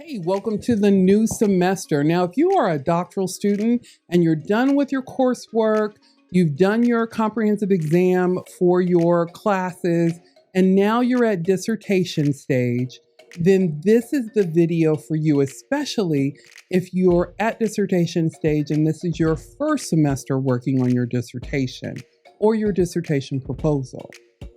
Hey, welcome to the new semester. Now, if you are a doctoral student and you're done with your coursework, you've done your comprehensive exam for your classes, and now you're at dissertation stage, then this is the video for you, especially if you're at dissertation stage and this is your first semester working on your dissertation or your dissertation proposal.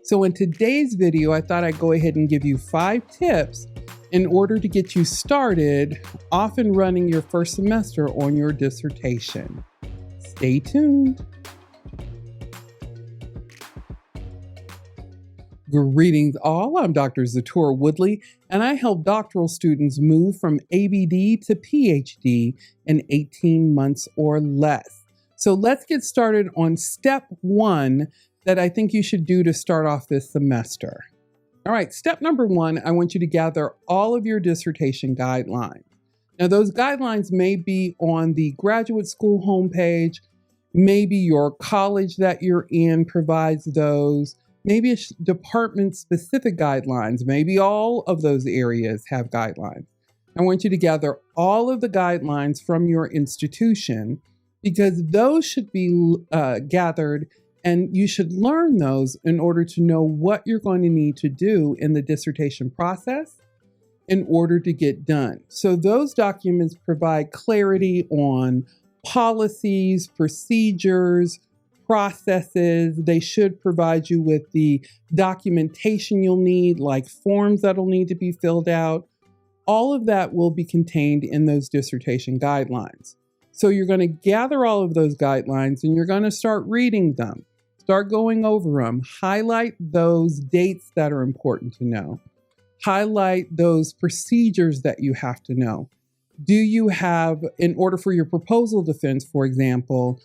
So in today's video, I thought I'd go ahead and give you 5 tips in order to get you started off and running your first semester on your dissertation. Stay tuned. Greetings all, I'm Dr. Xeturah Woodley, and I help doctoral students move from ABD to PhD in 18 months or less. So let's get started on step 1 that I think you should do to start off this semester. All right, step number 1, I want you to gather all of your dissertation guidelines. Now, those guidelines may be on the graduate school homepage, maybe your college that you're in provides those, maybe it's department-specific guidelines, maybe all of those areas have guidelines. I want you to gather all of the guidelines from your institution because those should be gathered, and you should learn those in order to know what you're going to need to do in the dissertation process in order to get done. So those documents provide clarity on policies, procedures, processes. They should provide you with the documentation you'll need, like forms that'll need to be filled out. All of that will be contained in those dissertation guidelines. So you're going to gather all of those guidelines and you're going to start reading them. Start going over them. Highlight those dates that are important to know. Highlight those procedures that you have to know. Do you have, in order for your proposal defense, for example,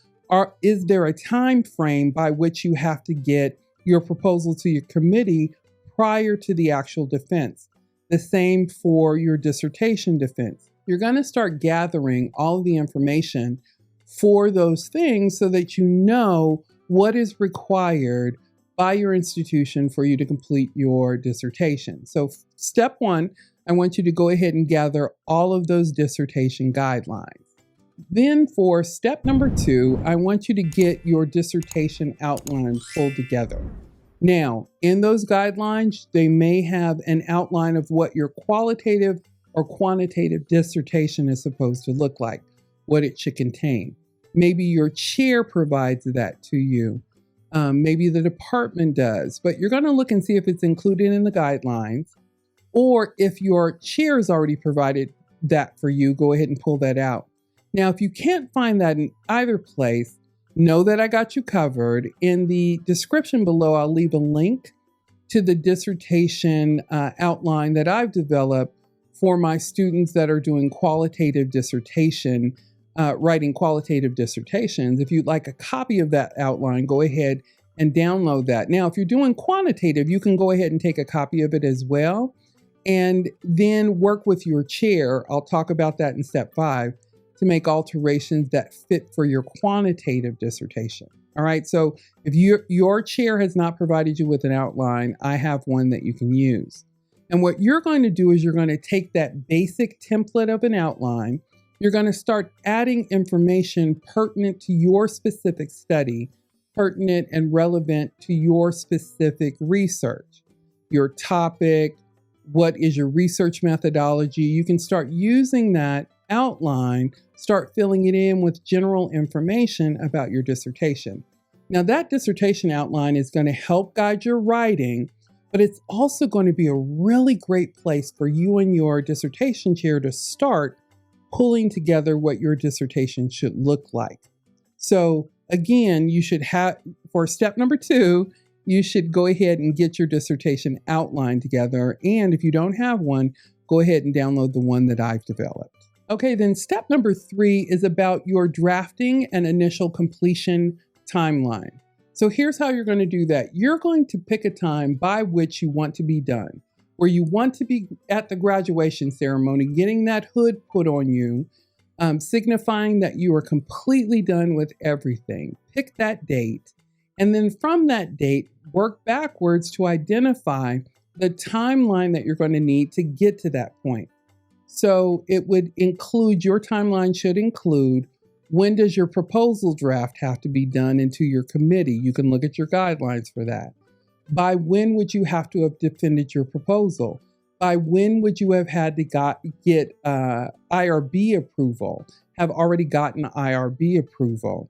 is there a time frame by which you have to get your proposal to your committee prior to the actual defense? The same for your dissertation defense. You're going to start gathering all of the information for those things so that you know what is required by your institution for you to complete your dissertation. So step 1, I want you to go ahead and gather all of those dissertation guidelines. Then for step number 2, I want you to get your dissertation outline pulled together. Now, in those guidelines, they may have an outline of what your qualitative or quantitative dissertation is supposed to look like, what it should contain. Maybe your chair provides that to you. Maybe the department does, but you're going to look and see if it's included in the guidelines, or if your chair has already provided that for you, go ahead and pull that out. Now, if you can't find that in either place, know that I got you covered. In the description below, I'll leave a link to the dissertation outline that I've developed for my students that are doing qualitative dissertation, writing qualitative dissertations. If you'd like a copy of that outline, go ahead and download that. Now, if you're doing quantitative, you can go ahead and take a copy of it as well, and then work with your chair. I'll talk about that in step 5 to make alterations that fit for your quantitative dissertation. All right, so if your chair has not provided you with an outline, I have one that you can use. And what you're going to do is you're going to take that basic template of an outline. You're going to start adding information pertinent to your specific study, pertinent and relevant to your specific research, your topic, what is your research methodology. You can start using that outline, start filling it in with general information about your dissertation. Now, that dissertation outline is going to help guide your writing, but it's also going to be a really great place for you and your dissertation chair to start pulling together what your dissertation should look like. So again, you should have, for step number 2, you should go ahead and get your dissertation outline together. And if you don't have one, go ahead and download the one that I've developed. Okay, then step number 3 is about your drafting and initial completion timeline. So here's how you're going to do that. You're going to pick a time by which you want to be done, where you want to be at the graduation ceremony, getting that hood put on you, signifying that you are completely done with everything. Pick that date, and then from that date, work backwards to identify the timeline that you're going to need to get to that point. So it would include, your timeline should include, when does your proposal draft have to be done into your committee? You can look at your guidelines for that. By when would you have to have defended your proposal? By when would you have had to get IRB approval, have already gotten IRB approval?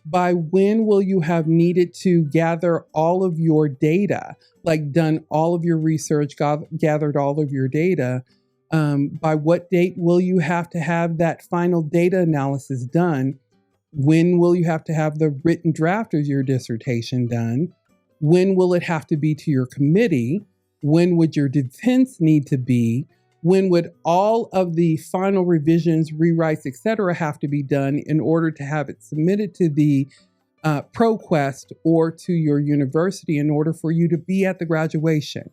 By when will you have needed to gather all of your data, like done all of your research, gathered all of your data? By what date will you have to have that final data analysis done? When will you have to have the written draft of your dissertation done? When will it have to be to your committee? When would your defense need to be? When would all of the final revisions, rewrites, etc., have to be done in order to have it submitted to the ProQuest or to your university in order for you to be at the graduation?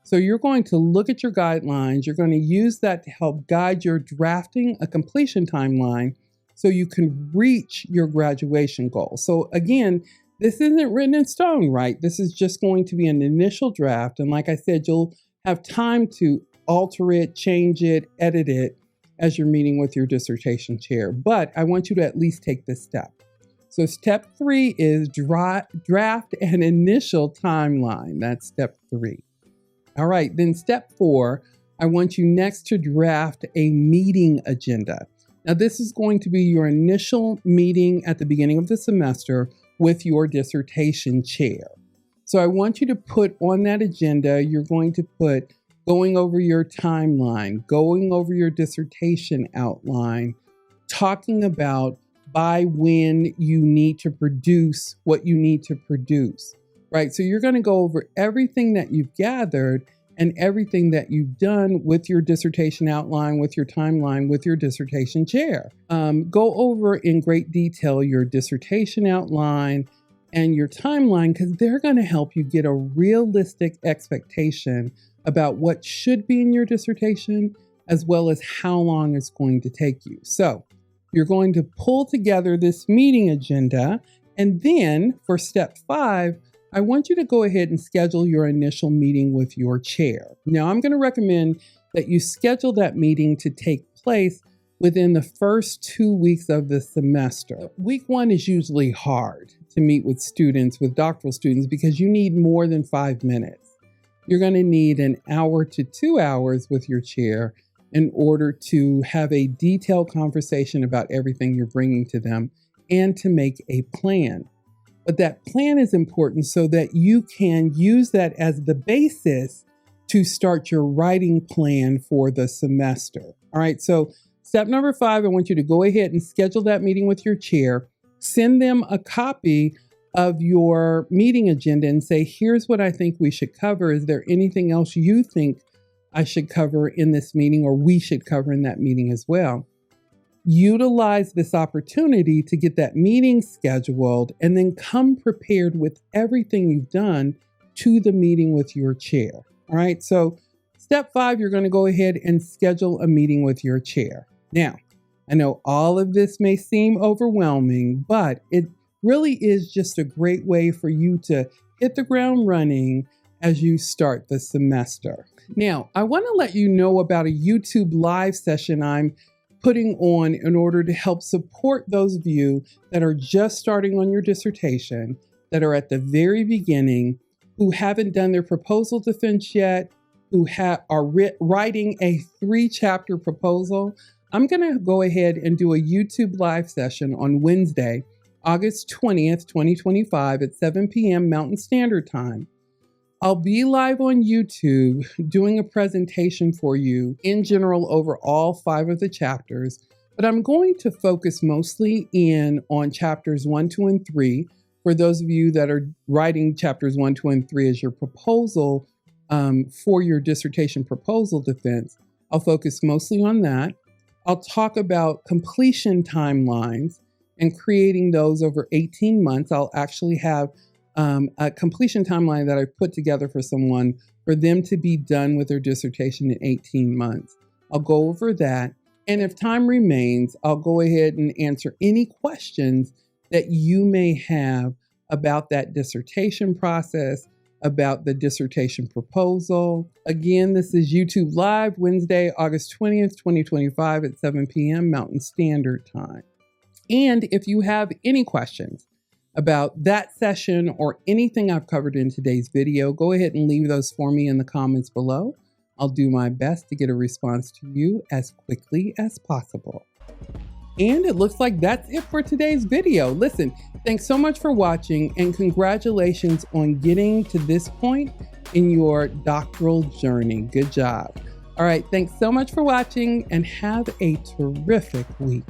So you're going to look at your guidelines. You're going to use that to help guide your drafting a completion timeline so you can reach your graduation goal. So again, this isn't written in stone, right? This is just going to be an initial draft. And like I said, you'll have time to alter it, change it, edit it as you're meeting with your dissertation chair. But I want you to at least take this step. So step 3 is draft an initial timeline. That's step 3. All right, then step 4, I want you next to draft a meeting agenda. Now this is going to be your initial meeting at the beginning of the semester with your dissertation chair. So I want you to put on that agenda, you're going to put going over your timeline, going over your dissertation outline, talking about by when you need to produce what you need to produce, right? So you're going to go over everything that you've gathered and everything that you've done with your dissertation outline, with your timeline, with your dissertation chair. Go over in great detail your dissertation outline and your timeline, because they're going to help you get a realistic expectation about what should be in your dissertation, as well as how long it's going to take you. So you're going to pull together this meeting agenda. And then for step 5, I want you to go ahead and schedule your initial meeting with your chair. Now, I'm going to recommend that you schedule that meeting to take place within the first 2 weeks of the semester. Week 1 is usually hard to meet with students, with doctoral students, because you need more than 5 minutes. You're going to need an hour to 2 hours with your chair in order to have a detailed conversation about everything you're bringing to them and to make a plan. But that plan is important so that you can use that as the basis to start your writing plan for the semester. All right, so step number 5, I want you to go ahead and schedule that meeting with your chair. Send them a copy of your meeting agenda and say, here's what I think we should cover. Is there anything else you think I should cover in this meeting, or we should cover in that meeting as well? Utilize this opportunity to get that meeting scheduled and then come prepared with everything you've done to the meeting with your chair. All right, so step 5, you're going to go ahead and schedule a meeting with your chair. Now, I know all of this may seem overwhelming, but it really is just a great way for you to hit the ground running as you start the semester. Now, I want to let you know about a YouTube live session I'm putting on in order to help support those of you that are just starting on your dissertation, that are at the very beginning, who haven't done their proposal defense yet, who are writing a 3-chapter proposal. I'm going to go ahead and do a YouTube live session on Wednesday, August 20th, 2025 at 7 p.m. Mountain Standard Time. I'll be live on YouTube doing a presentation for you in general over all 5 of the chapters, but I'm going to focus mostly in on chapters 1, 2, and 3. For those of you that are writing chapters 1, 2, and 3 as your proposal for your dissertation proposal defense, I'll focus mostly on that. I'll talk about completion timelines and creating those over 18 months. I'll actually have a completion timeline that I've put together for someone for them to be done with their dissertation in 18 months. I'll go over that. And if time remains, I'll go ahead and answer any questions that you may have about that dissertation process about the dissertation proposal. Again, this is YouTube Live, Wednesday, August 20th, 2025 at 7 p.m. Mountain Standard Time. And if you have any questions about that session or anything I've covered in today's video, go ahead and leave those for me in the comments below. I'll do my best to get a response to you as quickly as possible. And it looks like that's it for today's video. Listen, thanks so much for watching and congratulations on getting to this point in your doctoral journey. Good job. All right, thanks so much for watching and have a terrific week.